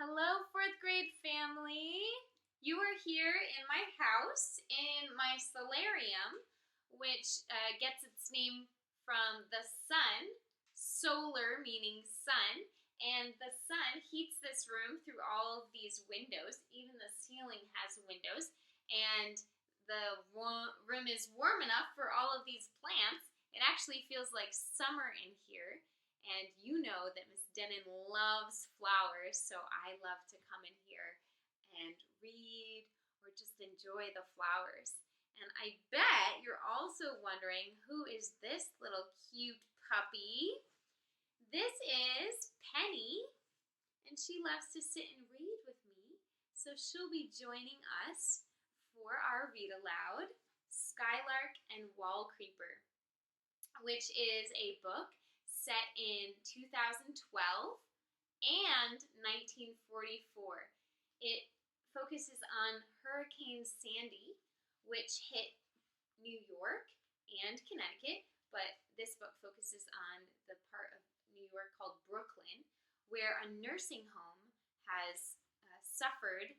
Hello, fourth grade family. You are here in my house in my solarium, which gets its name from the sun, solar meaning sun, and the sun heats this room through all of these windows. Even the ceiling has windows, and the room is warm enough for all of these plants. It actually feels like summer in here. And you know that Miss Denon loves flowers, so I love to come in here and read or just enjoy the flowers. And I bet you're also wondering, who is this little cute puppy? This is Penny, and she loves to sit and read with me, so she'll be joining us for our read aloud, Skylark and Wallcreeper, which is a book set in 2012 and 1944. It focuses on Hurricane Sandy, which hit New York and Connecticut, but this book focuses on the part of New York called Brooklyn, where a nursing home has suffered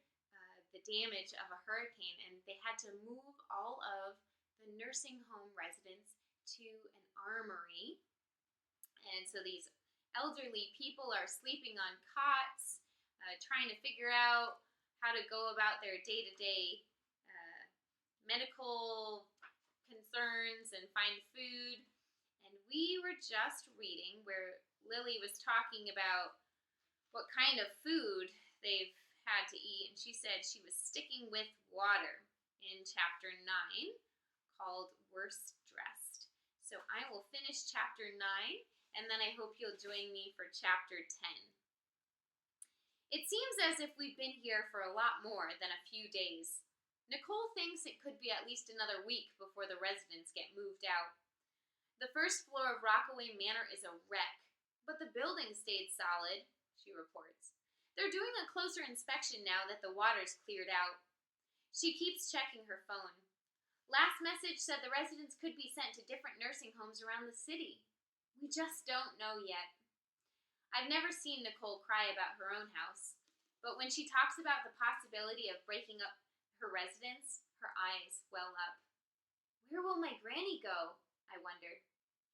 the damage of a hurricane, and they had to move all of the nursing home residents to an armory. And so these elderly people are sleeping on cots, trying to figure out how to go about their day-to-day medical concerns and find food. And we were just reading where Lily was talking about what kind of food they've had to eat, and she said she was sticking with water in chapter 9, called Worst Dressed. So I will finish chapter 9, and then I hope you'll join me for chapter 10. It seems as if we've been here for a lot more than a few days. Nicole thinks it could be at least another week before the residents get moved out. The first floor of Rockaway Manor is a wreck, but the building stayed solid, she reports. They're doing a closer inspection now that the water's cleared out. She keeps checking her phone. Last message said the residents could be sent to different nursing homes around the city. We just don't know yet. I've never seen Nicole cry about her own house, but when she talks about the possibility of breaking up her residence, her eyes well up. Where will my granny go? I wondered.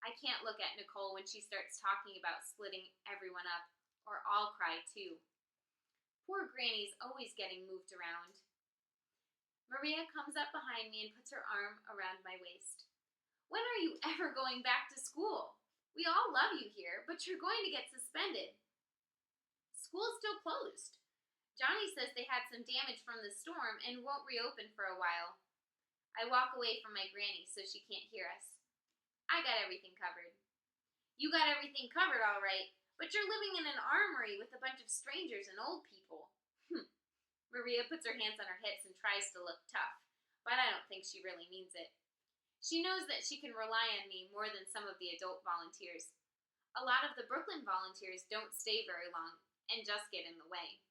I can't look at Nicole when she starts talking about splitting everyone up, or I'll cry too. Poor Granny's always getting moved around. Maria comes up behind me and puts her arm around my waist. When are you ever going back to school? We all love you here, but you're going to get suspended. School's still closed. Johnny says they had some damage from the storm and won't reopen for a while. I walk away from my granny so she can't hear us. I got everything covered. You got everything covered, all right, but you're living in an armory with a bunch of strangers and old people. Maria puts her hands on her hips and tries to look tough, but I don't think she really means it. She knows that she can rely on me more than some of the adult volunteers. A lot of the Brooklyn volunteers don't stay very long and just get in the way.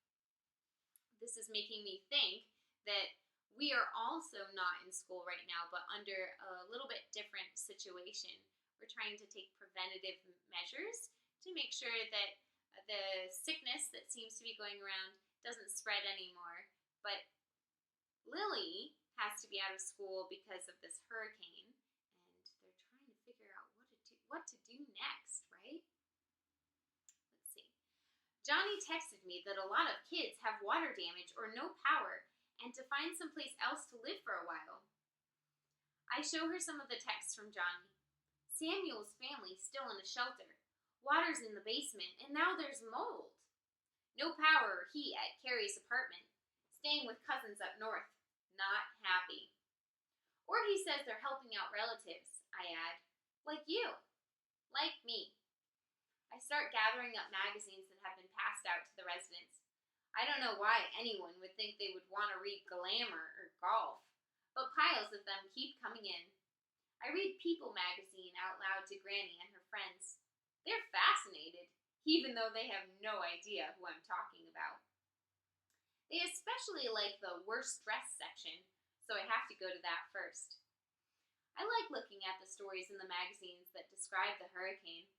This is making me think that we are also not in school right now, but under a little bit different situation. We're trying to take preventative measures to make sure that the sickness that seems to be going around doesn't spread anymore. But Lily has to be out of school because of this hurricane, and they're trying to figure out what to do next, right? Let's see. Johnny texted me that a lot of kids have water damage or no power, and to find someplace else to live for a while. I show her some of the texts from Johnny. Samuel's family's still in a shelter. Water's in the basement, and now there's mold. No power or heat at Carrie's apartment. Staying with cousins up north. Not happy. Or he says they're helping out relatives, I add. Like you. Like me. I start gathering up magazines that have been passed out to the residents. I don't know why anyone would think they would want to read Glamour or Golf, but piles of them keep coming in. I read People magazine out loud to Granny and her friends. They're fascinated, even though they have no idea who I'm talking about. They especially like the worst dressed section, so I have to go to that first. I like looking at the stories in the magazines that describe the hurricane.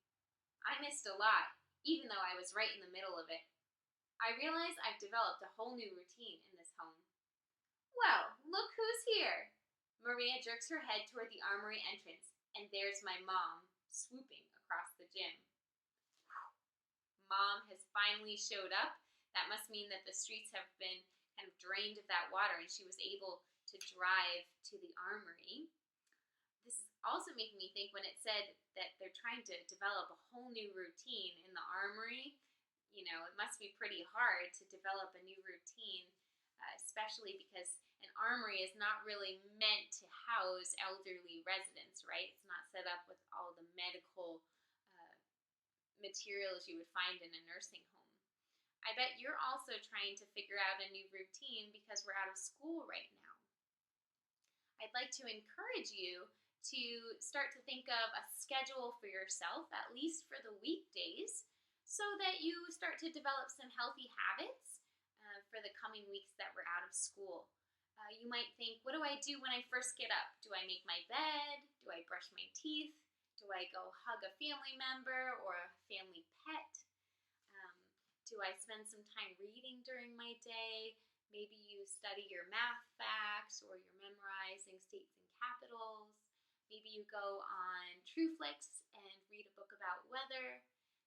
I missed a lot, even though I was right in the middle of it. I I realize I've developed a whole new routine in this home. Well, look who's here! Maria jerks her head toward the armory entrance, and there's my mom, swooping across the gym. Mom has finally showed up. That must mean that the streets have been kind of drained of that water, and she was able to drive to the armory. This is also making me think when it said that they're trying to develop a whole new routine in the armory. You know, it must be pretty hard to develop a new routine, especially because an armory is not really meant to house elderly residents, right? It's not set up with all the medical materials you would find in a nursing home. I bet you're also trying to figure out a new routine because we're out of school right now. I'd like to encourage you to start to think of a schedule for yourself, at least for the weekdays, so that you start to develop some healthy habits for the coming weeks that we're out of school. You might think, what do I do when I first get up? Do I make my bed? Do I brush my teeth? Do I go hug a family member or a family pet? Do I spend some time reading during my day? Maybe you study your math facts or you're memorizing states and capitals. Maybe you go on TrueFlix and read a book about weather.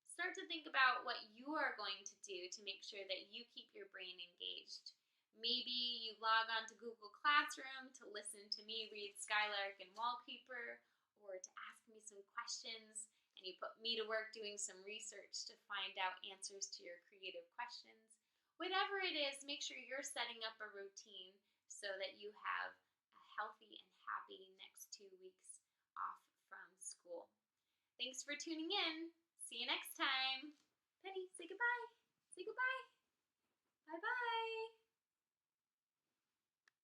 Start to think about what you are going to do to make sure that you keep your brain engaged. Maybe you log on to Google Classroom to listen to me read Skylark and Wallcreeper, or to ask me some questions, and you put me to work doing some research to find out answers to your creative questions. Whatever it is, make sure you're setting up a routine so that you have a healthy and happy next 2 weeks off from school. Thanks for tuning in. See you next time. Penny, say goodbye. Say goodbye.